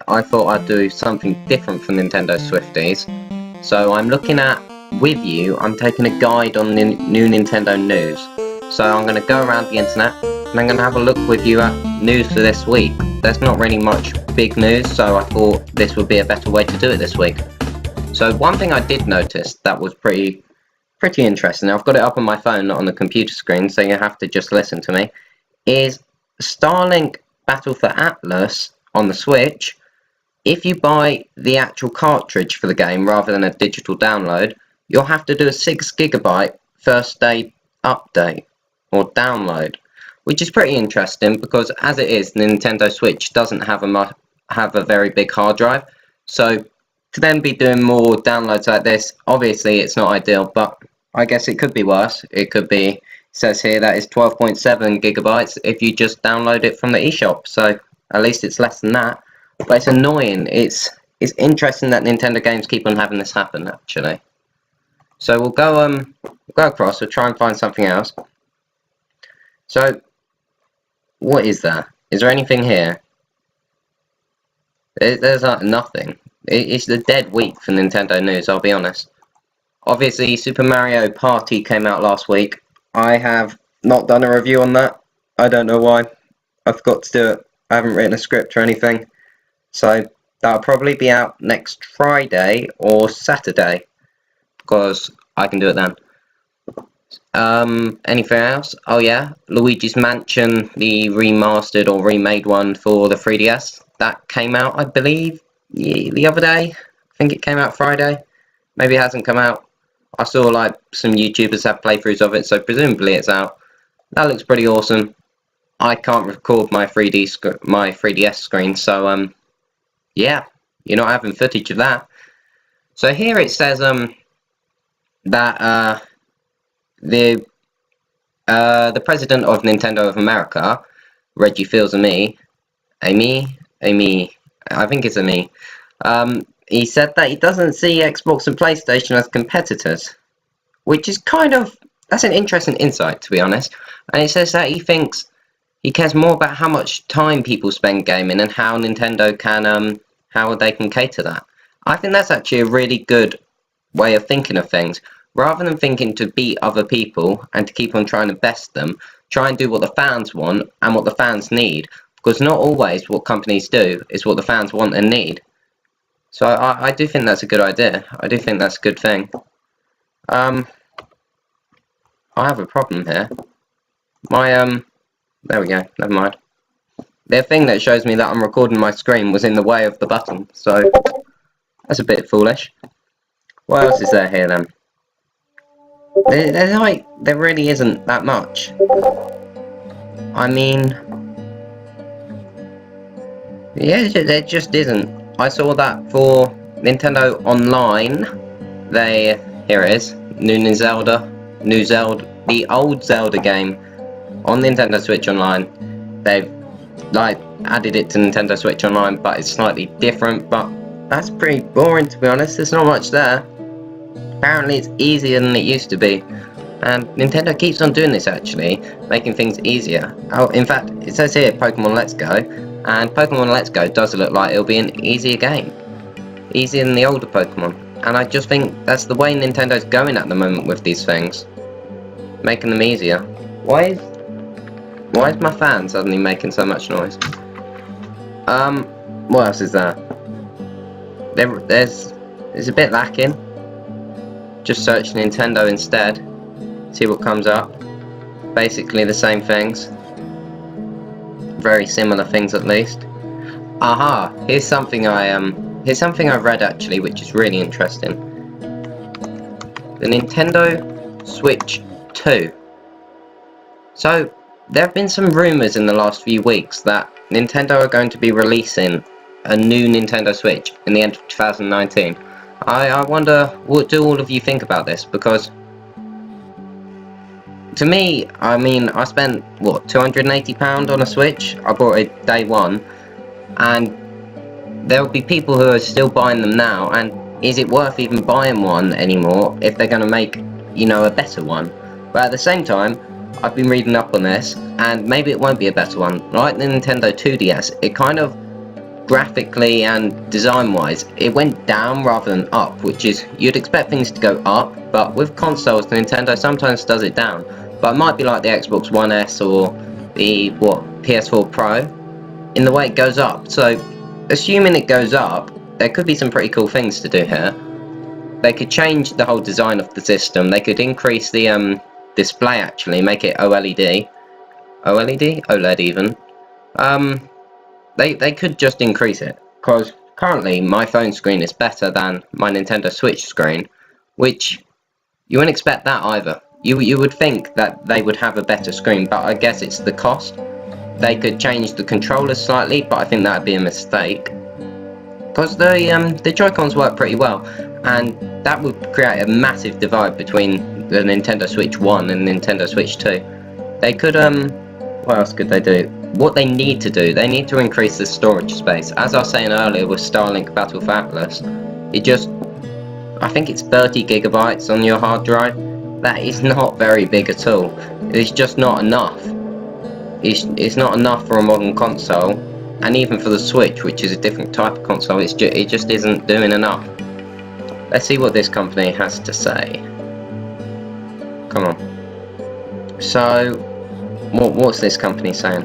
I thought I'd do something different for Nintendo Swifties. So I'm looking at, with you, I'm taking a guide on the new Nintendo news. So I'm going to go around the internet, and I'm going to have a look with you at news for this week. There's not really much big news, so I thought this would be a better way to do it this week. So one thing I did notice that was pretty interesting, I've got it up on my phone, not on the computer screen, so you have to just listen to me, is Starlink Battle for Atlas on the Switch. If you buy the actual cartridge for the game rather than a digital download, you'll have to do a 6 GB first day update or download, which is pretty interesting because as it is, the Nintendo Switch doesn't have a very big hard drive, so to then be doing more downloads like this, obviously it's not ideal, but I guess it could be worse. It could be, it says here that is 12.7 GB if you just download it from the eShop, so at least it's less than that. But it's annoying. It's interesting that Nintendo games keep on having this happen, actually. So we'll go across, we'll try and find something else. So what is there? Is there anything here? There's like nothing. It's the dead week for Nintendo news, I'll be honest. Obviously, Super Mario Party came out last week. I have not done a review on that. I don't know why. I forgot to do it. I haven't written a script or anything. So that'll probably be out next Friday or Saturday, because I can do it then. Anything else? Oh yeah, Luigi's Mansion, the remastered or remade one for the 3DS. That came out, I believe, the other day. I think it came out Friday. Maybe it hasn't come out. I saw like some YouTubers have playthroughs of it, so presumably it's out. That looks pretty awesome. I can't record my 3DS screen, so yeah, you're not having footage of that. So here it says that the president of Nintendo of America, Reggie Fils-Aimé, I think it's Amy. He said that he doesn't see Xbox and PlayStation as competitors, which is that's an interesting insight, to be honest. And it says that he cares more about how much time people spend gaming and how Nintendo can how they can cater that. I think that's actually a really good way of thinking of things. Rather than thinking to beat other people and to keep on trying to best them, try and do what the fans want and what the fans need. Because not always what companies do is what the fans want and need. So I do think that's a good idea. I do think that's a good thing. I have a problem here. There we go, never mind. The thing that shows me that I'm recording my screen was in the way of the button, so that's a bit foolish. What else is there here then? There really isn't that much. I mean, yeah, there just isn't. I saw that for Nintendo Online, here it is, the old Zelda game on Nintendo Switch Online. They've like added it to Nintendo Switch Online, but it's slightly different, but that's pretty boring, to be honest. There's not much there. Apparently it's easier than it used to be, and Nintendo keeps on doing this, actually, making things easier. Oh, in fact, it says here Pokemon Let's Go, and Pokemon Let's Go does look like it'll be an easier game, easier than the older Pokemon, and I just think that's the way Nintendo's going at the moment with these things, making them easier. Why is my fan suddenly making so much noise? What else is there? There's a bit lacking. Just search Nintendo instead, see what comes up. Basically the same things, very similar things at least. Aha! Here's something I've read actually, which is really interesting. The Nintendo Switch 2. So there have been some rumours in the last few weeks that Nintendo are going to be releasing a new Nintendo Switch in the end of 2019. I wonder, what do all of you think about this? Because to me, I mean, I spent what, £280 on a Switch. I bought it day one, and there will be people who are still buying them now. And is it worth even buying one anymore if they're going to make, you know, a better one? But at the same time, I've been reading up on this, and maybe it won't be a better one. Like the Nintendo 2DS, it kind of graphically and design-wise, it went down rather than up, which is, you'd expect things to go up, but with consoles, Nintendo sometimes does it down. But it might be like the Xbox One S or the, PS4 Pro, in the way it goes up. So, assuming it goes up, there could be some pretty cool things to do here. They could change the whole design of the system. They could increase the display, actually, make it OLED. OLED? OLED even. They could just increase it, because currently my phone screen is better than my Nintendo Switch screen, which you wouldn't expect that either. You would think that they would have a better screen, but I guess it's the cost. They could change the controllers slightly, but I think that would be a mistake, because the Joy-Cons work pretty well, and that would create a massive divide between the Nintendo Switch 1 and Nintendo Switch 2. They could what else could they do? What they need to do, they need to increase the storage space. As I was saying earlier with Starlink Battle for Atlas, I think it's 30 gigabytes on your hard drive. That is not very big at all. It's just not enough. It's not enough for a modern console, and even for the Switch, which is a different type of console, it just isn't doing enough. Let's see what this company has to say. Come on. So, what's this company saying?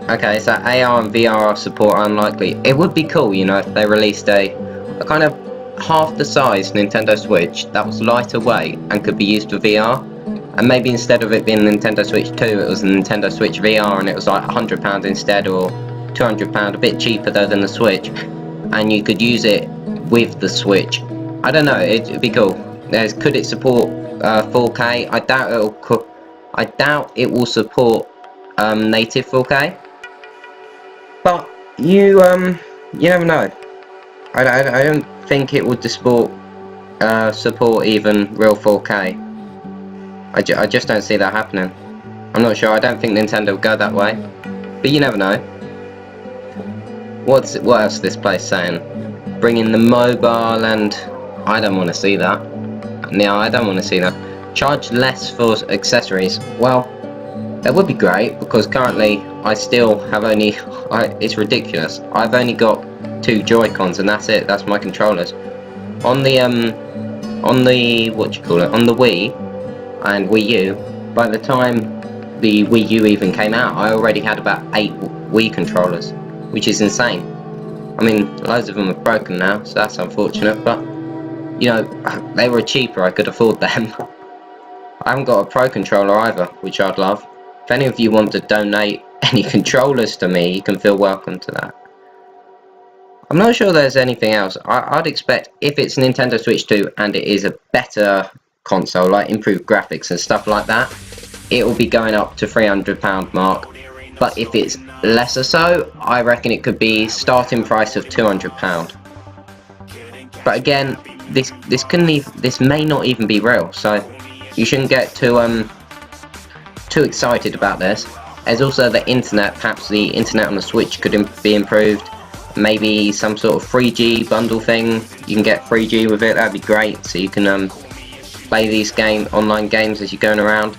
Okay, so AR and VR support are unlikely. It would be cool, you know, if they released a kind of half the size Nintendo Switch that was lighter weight and could be used for VR. And maybe instead of it being Nintendo Switch 2, it was a Nintendo Switch VR, and it was like £100 instead, or £200, a bit cheaper though than the Switch. And you could use it with the Switch. I don't know, it'd be cool. Could it support 4K? I doubt it will support native 4K. But you never know. I don't think it would support even real 4K. I just don't see that happening. I'm not sure. I don't think Nintendo would go that way. But you never know. What else is this place saying? Bring in the mobile, and I don't want to see that. No, I don't want to see that. Charge less for accessories. Well, that would be great, because currently I still have only... it's ridiculous. I've only got 2 Joy-Cons, and that's it. That's my controllers. On the on the Wii and Wii U, by the time the Wii U even came out, I already had about 8 Wii controllers, which is insane. I mean, loads of them are broken now, so that's unfortunate, but, you know, they were cheaper, I could afford them. I haven't got a Pro controller either, which I'd love. If any of you want to donate any controllers to me, you can feel welcome to that. I'm not sure there's anything else. I'd expect, if it's Nintendo Switch 2 and it is a better console, like improved graphics and stuff like that, it will be going up to £300 mark. But if it's lesser so, I reckon it could be starting price of £200. But again, this may not even be real, so you shouldn't get too excited about this. There's also the internet. Perhaps the internet on the Switch could be improved. Maybe some sort of 3G bundle thing. You can get 3G with it. That'd be great. So you can play these online games as you're going around.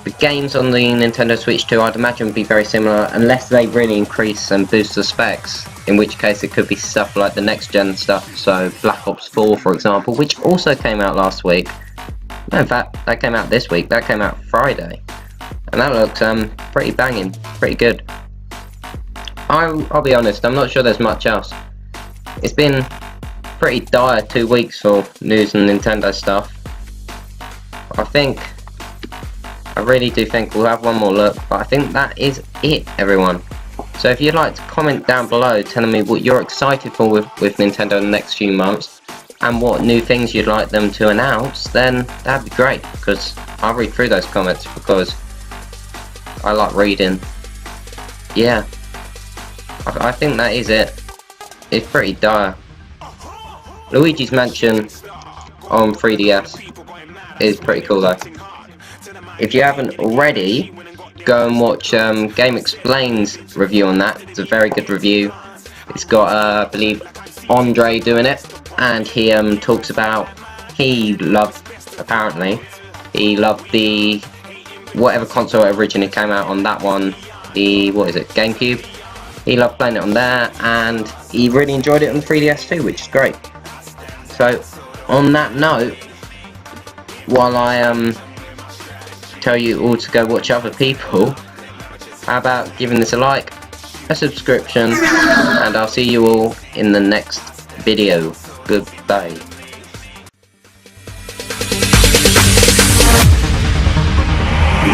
The games on the Nintendo Switch 2, I'd imagine, would be very similar, unless they really increase and boost the specs, in which case it could be stuff like the next gen stuff, so Black Ops 4 for example, which also came out last week. No, in fact, that came out this week. That came out Friday, and that looks pretty banging, pretty good. I'll be honest, I'm not sure there's much else. It's been pretty dire 2 weeks for news and Nintendo stuff. I really do think we'll have one more look, but I think that is it, everyone. So if you'd like to comment down below telling me what you're excited for with Nintendo in the next few months, and what new things you'd like them to announce, then that'd be great, because I'll read through those comments, because I like reading. Yeah, I think that is it. It's pretty dire. Luigi's Mansion on 3DS is pretty cool though. If you haven't already, go and watch Game Explain's review on that. It's a very good review. It's got, I believe, Andre doing it, and he talks about, apparently, he loved the, whatever console originally came out on that one, the, what is it, GameCube? he loved playing it on there, and he really enjoyed it on 3DS too, which is great. So, on that note, while I tell you all to go watch other people, how about giving this a like, a subscription, and I'll see you all in the next video. Goodbye.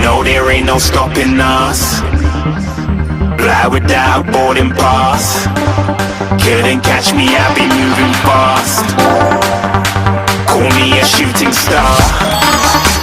No, there ain't no stopping us. Fly without boarding pass. Couldn't catch me, I've been moving fast. Call me a shooting star.